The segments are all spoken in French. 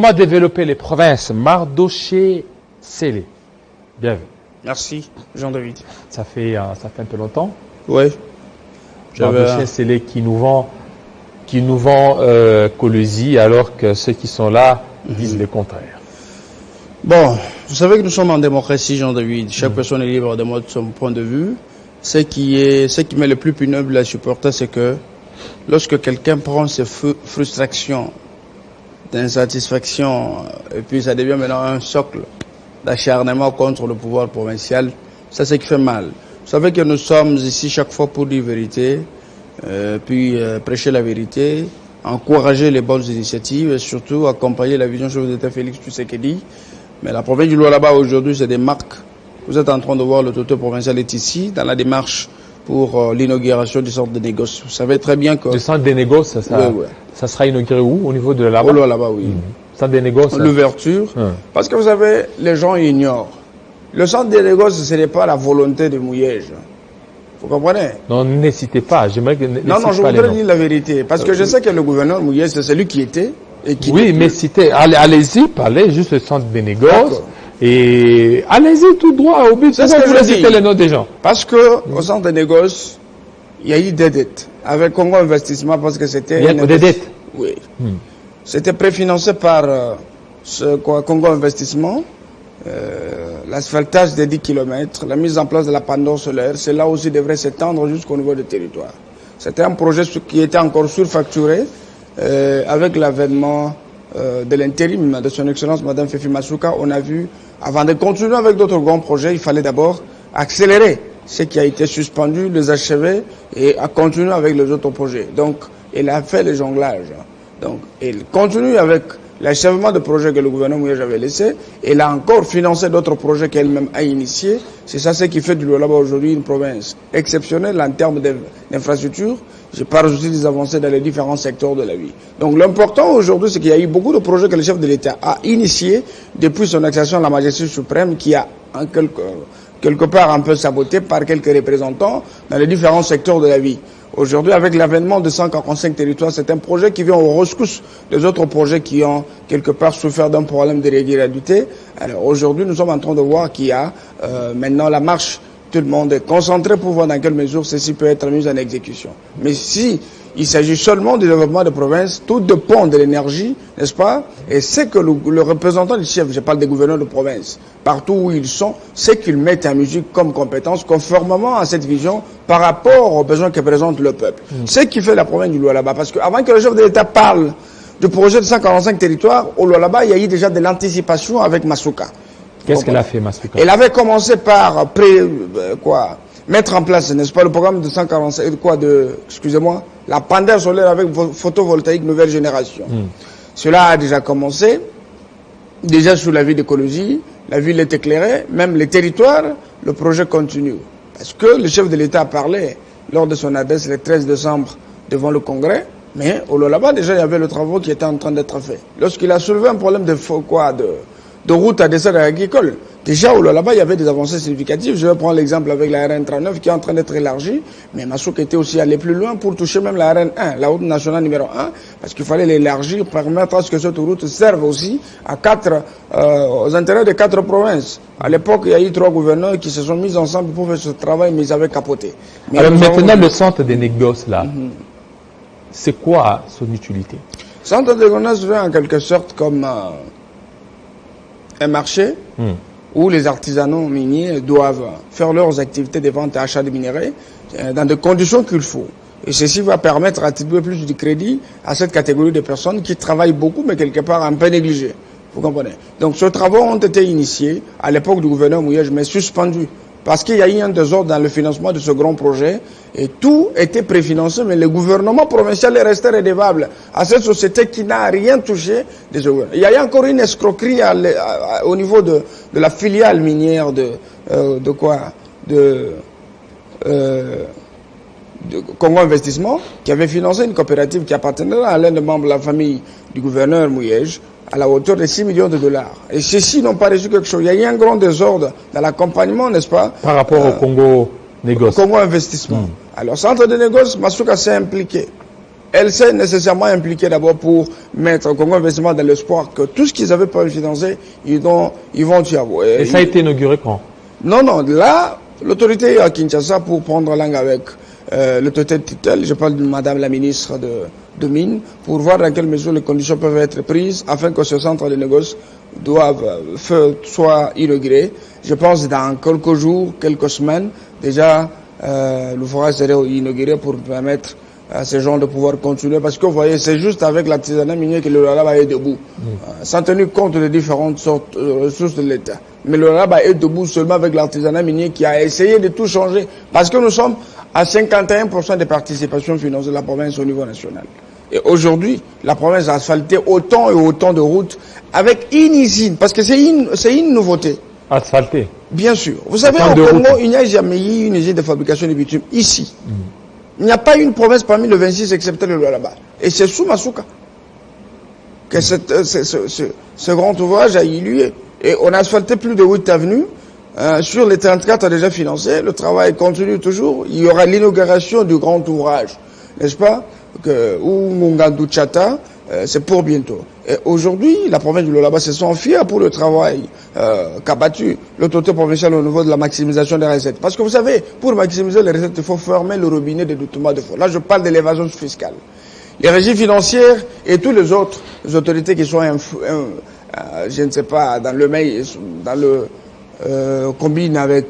Comment développer les provinces? Mardoché Sélé. Bienvenue. Merci, Jean-David. Ça fait un peu longtemps. Oui. Mardoché Sélé qui nous vend Colosi alors que ceux qui sont là disent le contraire. Bon, vous savez que nous sommes en démocratie, Jean-David. Chaque personne est libre de moi de son point de vue. Ce qui m'est le plus pénible à supporter, c'est que lorsque quelqu'un prend ses frustrations, d'insatisfaction, et puis ça devient maintenant un socle d'acharnement contre le pouvoir provincial, ça c'est qui fait mal. Vous savez que nous sommes ici chaque fois pour dire vérité, puis prêcher la vérité, encourager les bonnes initiatives et surtout accompagner la vision chef d'État Félix Tshisekedi. Mais la province du Lualaba aujourd'hui, c'est des marques. Vous êtes en train de voir le docteur provincial est ici, dans la démarche pour l'inauguration du centre de négoce. Vous savez très bien que... Le centre de négoce, ça sera inauguré où? Au niveau de la Au Lualaba, oui. Centre de négoce. L'ouverture. Parce que vous savez, les gens ignorent. Le centre de négoce, ce n'est pas la volonté de Mouyège. Vous comprenez? Non, n'hésitez pas. J'aimerais que non, je voudrais dire la vérité. Parce que je sais que le gouverneur Mouyège, c'est celui qui était. Et qui oui, mais citez. Allez-y, parlez juste le centre de négoce. Et allez-y tout droit au but. C'est ce que je dis. Citer les noms des gens. Parce que au centre de négoce, il y a eu des dettes. Avec Congo Investissement, parce que c'était... Il y a des dettes? Oui. C'était préfinancé par Congo Investissement. L'asphaltage des 10 km, la mise en place de la pendule solaire, cela aussi devrait s'étendre jusqu'au niveau du territoire. C'était un projet qui était encore surfacturé avec l'avènement de l'intérim de son Excellence Madame Fifi Masuka. On a vu, avant de continuer avec d'autres grands projets, il fallait d'abord accélérer ce qui a été suspendu, les achever et à continuer avec les autres projets. Donc, il a fait le jonglage. Donc, il continue avec l'achèvement de projets que le gouvernement avait laissé. Elle a encore financé d'autres projets qu'elle-même a initiés. C'est ça ce qui fait du Lualaba aujourd'hui une province exceptionnelle en termes d'infrastructures. Je parle aussi des avancées dans les différents secteurs de la vie. Donc l'important aujourd'hui, c'est qu'il y a eu beaucoup de projets que le chef de l'État a initiés depuis son accession à la majesté suprême qui a en quelque part un peu saboté par quelques représentants dans les différents secteurs de la vie. Aujourd'hui, avec l'avènement de 145 territoires, c'est un projet qui vient aux rescousses des autres projets qui ont quelque part souffert d'un problème de régularité. Alors aujourd'hui, nous sommes en train de voir qu'il y a maintenant la marche. Tout le monde est concentré pour voir dans quelle mesure ceci peut être mis en exécution. Mais si il s'agit seulement du développement de province, tout dépend de l'énergie, n'est-ce pas? Et c'est que le représentant du chef, je parle des gouverneurs de province, partout où ils sont, c'est qu'ils mettent en musique comme compétence, conformément à cette vision, par rapport aux besoins que présente le peuple. C'est ce qui fait la province du Lualaba. Parce qu'avant que le chef de l'État parle du projet de 145 territoires, au Lualaba, il y a eu déjà de l'anticipation avec Masuka. Qu'est-ce qu'elle a fait, Masuka? Elle avait commencé par mettre en place, n'est-ce pas, le programme de 145, excusez-moi, la pendule solaire avec photovoltaïque nouvelle génération. Cela a déjà commencé, déjà sous la ville d'écologie, la ville est éclairée, même les territoires, le projet continue. Parce que le chef de l'État a parlé lors de son adresse le 13 décembre devant le Congrès, mais au Lualaba, déjà, il y avait le travail qui était en train d'être fait. Lorsqu'il a soulevé un problème de route à dessert agricole. Déjà, au Lualaba, il y avait des avancées significatives. Je vais prendre l'exemple avec la RN39 qui est en train d'être élargie. Mais Masuka était aussi allé plus loin pour toucher même la RN1, la route nationale numéro 1, parce qu'il fallait l'élargir, permettre à ce que cette route serve aussi aux intérêts de 4 provinces. À l'époque, il y a eu 3 gouverneurs qui se sont mis ensemble pour faire ce travail, mais ils avaient capoté. Mais alors maintenant, le centre des négoces, là, c'est quoi son utilité? Le centre des négoces vient en quelque sorte comme un marché où les artisanaux miniers doivent faire leurs activités de vente et achat de minerais dans des conditions qu'il faut. Et ceci va permettre d'attribuer plus de crédit à cette catégorie de personnes qui travaillent beaucoup mais quelque part un peu négligées. Vous comprenez? Donc ces travaux ont été initiés à l'époque du gouverneur Mouyège mais suspendus. Parce qu'il y a eu un désordre dans le financement de ce grand projet et tout était préfinancé, mais le gouvernement provincial est resté redevable à cette société qui n'a rien touché des gouvernements. Il y a eu encore une escroquerie au niveau de la filiale minière de Congo Investissement qui avait financé une coopérative qui appartenait à l'un des membres de la famille du gouverneur Mouyège à la hauteur de 6 millions de dollars. Et ceux-ci n'ont pas reçu quelque chose. Il y a eu un grand désordre dans l'accompagnement, n'est-ce pas? Par rapport au Congo Négoce. Congo Investissement. Alors, centre de négoce, Masuka s'est impliqué. Elle s'est nécessairement impliquée d'abord pour mettre Congo Investissement dans l'espoir que tout ce qu'ils avaient pas financé, ils vont y avoir. Et ça a été inauguré quand? Non, là, l'autorité à Kinshasa pour prendre langue avec l'autorité de tutelle, je parle de Madame la ministre de Mines, pour voir dans quelle mesure les conditions peuvent être prises afin que ce centre de négoce soit inauguré. Je pense dans quelques jours, quelques semaines, déjà l'ouvrage serait inauguré pour permettre à ces gens de pouvoir continuer. Parce que vous voyez, c'est juste avec l'artisanat minier que le Lualaba est debout, sans tenir compte des différentes sortes de ressources de l'État. Mais le Lualaba est debout seulement avec l'artisanat minier qui a essayé de tout changer. Parce que nous sommes à 51% de participation financière de la province au niveau national. Et aujourd'hui, la province a asphalté autant et autant de routes avec une usine, parce que c'est une nouveauté. Asphalté? Bien sûr. Vous savez, au Congo, il n'y a jamais eu une usine de fabrication de bitume ici. Il n'y a pas une province parmi les 26 excepté le Lualaba. Et c'est sous Masuka que ce grand ouvrage a eu lieu. Et on a asphalté plus de 8 avenues. Sur les 34 déjà financés, le travail continue toujours. Il y aura l'inauguration du grand ouvrage, n'est-ce pas, ou Mungandu Chata, c'est pour bientôt. Et aujourd'hui, la province du Lualaba se sent fière pour le travail qu'a battu l'autorité provinciale au niveau de la maximisation des recettes. Parce que vous savez, pour maximiser les recettes, il faut fermer le robinet des doublements de fonds. Là, je parle de l'évasion fiscale. Les régies financières et tous les autres autorités qui sont, je ne sais pas, dans le combine avec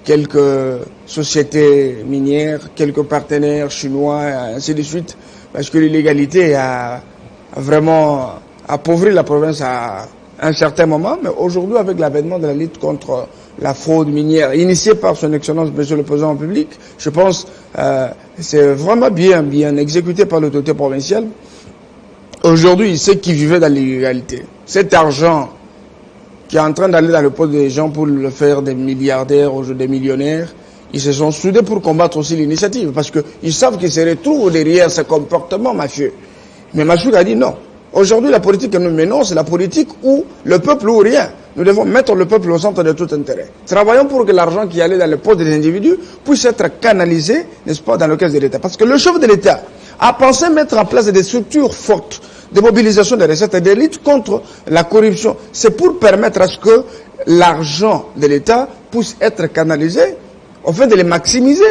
quelques sociétés minières, quelques partenaires chinois, et ainsi de suite, parce que l'illégalité a vraiment appauvri la province à un certain moment, mais aujourd'hui, avec l'avènement de la lutte contre la fraude minière, initiée par son Excellence, Monsieur le Président de la République, je pense c'est vraiment bien exécuté par l'autorité provinciale. Aujourd'hui, ceux qui vivaient dans l'illégalité, cet argent qui est en train d'aller dans le pot des gens pour le faire des milliardaires ou des millionnaires, ils se sont soudés pour combattre aussi l'initiative, parce qu'ils savent qu'ils se retrouvent derrière ce comportement mafieux. Mais Masuka a dit non. Aujourd'hui, la politique que nous menons, c'est la politique où le peuple ou rien. Nous devons mettre le peuple au centre de tout intérêt. Travaillons pour que l'argent qui allait dans le pot des individus puisse être canalisé, n'est-ce pas, dans le caisse de l'État. Parce que le chef de l'État a pensé mettre en place des structures fortes de mobilisation des recettes et de lutte contre la corruption. C'est pour permettre à ce que l'argent de l'État puisse être canalisé, afin de les maximiser,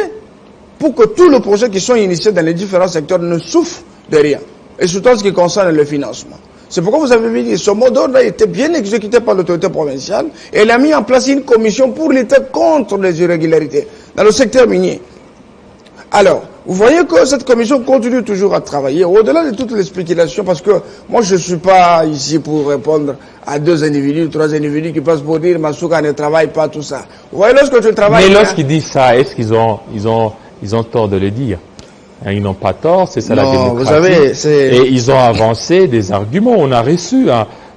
pour que tous les projets qui sont initiés dans les différents secteurs ne souffrent de rien. Et surtout en ce qui concerne le financement. C'est pourquoi vous avez vu que ce mot d'ordre a été bien exécuté par l'autorité provinciale et elle a mis en place une commission pour lutter contre les irrégularités dans le secteur minier. Alors, vous voyez que cette commission continue toujours à travailler, au-delà de toutes les spéculations, parce que moi je ne suis pas ici pour répondre à 2 individus, 3 individus qui passent pour dire Masuka ne travaille pas, tout ça. Vous voyez, lorsque tu travailles... Mais lorsqu'ils disent ça, est-ce qu'ils ont tort de le dire? Ils n'ont pas tort, c'est ça la démocratie. Vous savez, et ils ont avancé des arguments. On a reçu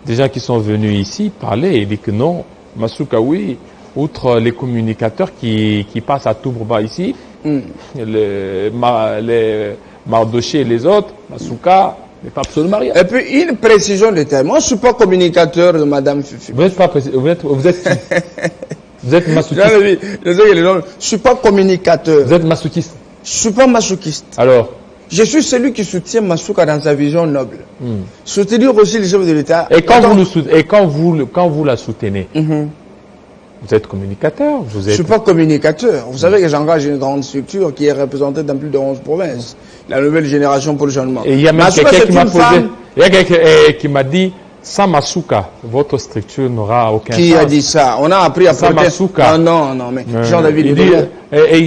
des gens qui sont venus ici parler et disent que non, Masuka, oui, outre les communicateurs qui passent à Toubrouba ici, les Mardoché et les autres, Masuka n'est pas absolument rien. Et puis une précision de terme. Moi, je ne suis pas communicateur de Madame Fifi. Vous n'êtes pas vous êtes masoukiste. Je ne suis pas communicateur. Vous êtes masoukiste. Je ne suis pas masoukiste. Alors? Je suis celui qui soutient Masuka dans sa vision noble. Soutenir aussi les chefs de l'État. Et quand vous la soutenez, vous êtes communicateur, Je ne suis pas communicateur. Vous savez que j'engage une grande structure qui est représentée dans plus de 11 provinces. La nouvelle génération pour le changement. Et il y a même quelqu'un qui m'a posé, il y a quelqu'un qui m'a dit, sans Masuka, votre structure n'aura aucun sens. Qui a dit ça? On a appris à Sans Masuka. Non, mais Jean-David,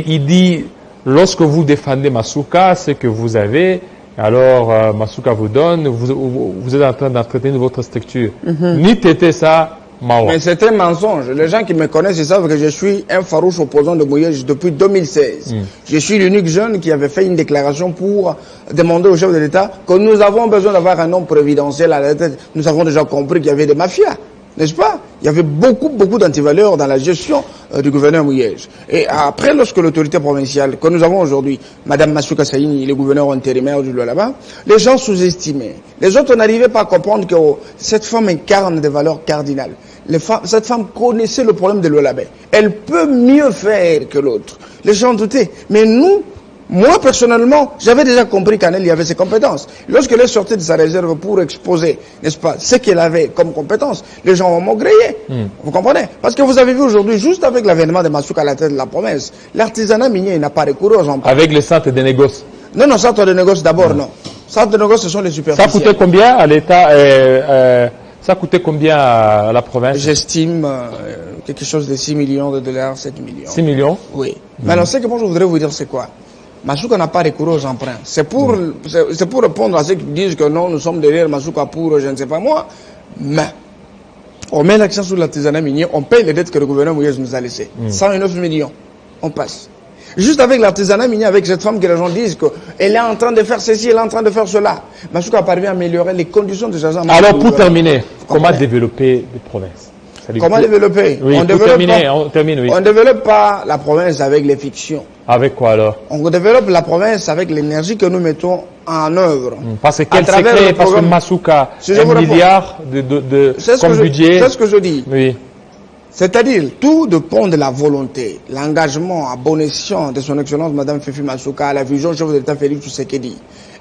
il dit, lorsque vous défendez Masuka, ce que vous avez, alors Masuka vous donne, vous êtes en train d'entretenir votre structure. Ni t'étais ça, Mawa. Mais c'est un mensonge. Les gens qui me connaissent, ils savent que je suis un farouche opposant de Mouyej depuis 2016. Je suis l'unique jeune qui avait fait une déclaration pour demander au chef de l'État que nous avons besoin d'avoir un homme prévidentiel à la tête. Nous avons déjà compris qu'il y avait des mafias. N'est-ce pas? Il y avait beaucoup d'antivaleurs dans la gestion du gouverneur Mouyej. Et après, lorsque l'autorité provinciale, que nous avons aujourd'hui, Madame Masuka Saïni, le gouverneur intérimaire du Lualaba, les gens sous-estimaient. Les autres n'arrivaient pas à comprendre que cette femme incarne des valeurs cardinales. Cette femme connaissait le problème de Lualaba. Elle peut mieux faire que l'autre. Les gens doutaient. Mais nous, Moi, personnellement, j'avais déjà compris qu'Anel y avait ses compétences. Lorsqu'elle est sortie de sa réserve pour exposer, n'est-ce pas, ce qu'elle avait comme compétences, les gens ont grillé. Vous comprenez? Parce que vous avez vu aujourd'hui, juste avec l'avènement de Masuka à la tête de la promesse, l'artisanat minier n'a pas recouru aux emprunts. Avec le centre de négoce. Non, centre de négoce d'abord, non. Centre de négoce, ce sont les superficiels. Ça coûtait combien à l'État ça coûtait combien à la province? J'estime quelque chose de 6 millions de dollars, 7 millions. 6 millions? Oui. Mais alors, ce que moi je voudrais vous dire, c'est quoi? Masuka n'a pas recouru aux emprunts. C'est pour répondre à ceux qui disent que non, nous sommes derrière Masuka pour je ne sais pas moi. Mais, on met l'accent sur l'artisanat minier, on paye les dettes que le gouvernement Moïse nous a laissées. 109 millions. On passe. Juste avec l'artisanat minier, avec cette femme que les gens disent qu'elle est en train de faire ceci, elle est en train de faire cela. Masuka parvient à améliorer les conditions de gens. Alors, pour terminer, comment développer les provinces? Comment développer? Oui, on termine, oui. On ne développe pas la province avec les fictions. Avec quoi alors? On développe la province avec l'énergie que nous mettons en œuvre. Parce que quel secret? Parce que Masuka, 1 milliard comme budget. C'est ce que je dis. Oui. C'est-à-dire, tout dépend de la volonté, l'engagement à bon escient de son Excellence Madame Fifi Masuka, la vision chef de l'État Félix Tshisekedi.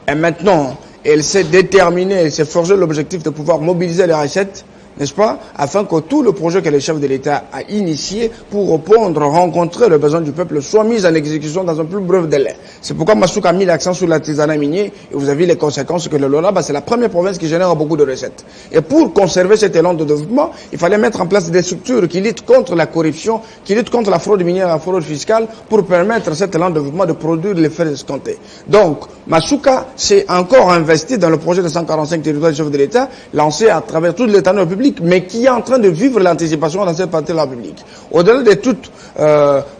Et maintenant, elle s'est déterminée, elle s'est forgé l'objectif de pouvoir mobiliser les recettes, n'est-ce pas, afin que tout le projet que le chef de l'État a initié pour répondre, rencontrer le besoin du peuple soit mis en exécution dans un plus bref délai. C'est pourquoi Masuka a mis l'accent sur l'artisanat minier et vous avez vu les conséquences que le Lualaba, c'est la première province qui génère beaucoup de recettes. Et pour conserver cet élan de développement, il fallait mettre en place des structures qui luttent contre la corruption, qui luttent contre la fraude minière et la fraude fiscale pour permettre à cet élan de développement de produire les faits escomptés. Donc, Masuka s'est encore investi dans le projet de 145 territoires du chef de l'État, lancé à travers tout l'État public, mais qui est en train de vivre l'anticipation dans cette partie de la République. Au-delà de toutes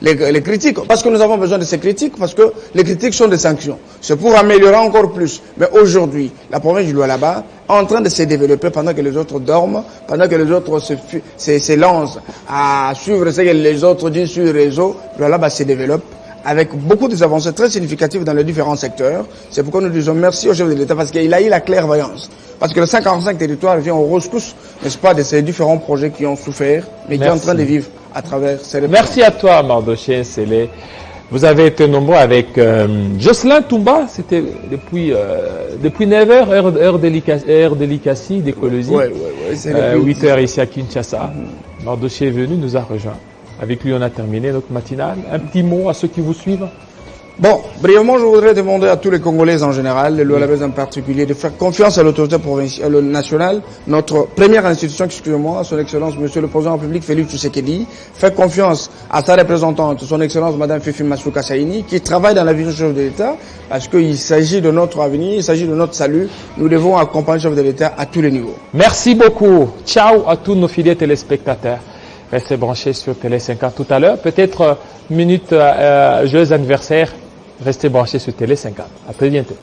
les critiques, parce que nous avons besoin de ces critiques, parce que les critiques sont des sanctions. C'est pour améliorer encore plus. Mais aujourd'hui, la province du Lualaba est en train de se développer pendant que les autres dorment, pendant que les autres se lancent à suivre ce que les autres disent sur le réseau. Le Lualaba se développe avec beaucoup d'avancées très significatives dans les différents secteurs. C'est pourquoi nous disons merci au chef de l'État, parce qu'il a eu la clairvoyance. Parce que le 145 territoires vient au rescousse, n'est-ce pas, de ces différents projets qui ont souffert, mais qui sont en train de vivre à travers ces réponses. Merci à toi, Mardoché Sélé. Vous avez été nombreux avec Jocelyn Toumba, c'était depuis 9h, heure délicatie, d'écologie. Oui, 8h ici à Kinshasa. Mardoché est venu, nous a rejoints. Avec lui, on a terminé notre matinale. Un petit mot à ceux qui vous suivent? Bon, brièvement, je voudrais demander à tous les Congolais en général, les Lualabais en particulier, de faire confiance à l'autorité provinciale, nationale, notre première institution, excusez-moi, à son Excellence, Monsieur le Président de la République, Félix Tshisekedi, faire confiance à sa représentante, son Excellence, Madame Fifi Masuka Saini, qui travaille dans la vision du chef de l'État, parce qu'il s'agit de notre avenir, il s'agit de notre salut. Nous devons accompagner le chef de l'État à tous les niveaux. Merci beaucoup. Ciao à tous nos fidèles téléspectateurs. Restez branchés sur Télé 50 tout à l'heure. Peut-être minute joyeux anniversaire. Restez branchés sur Télé 50. À très bientôt.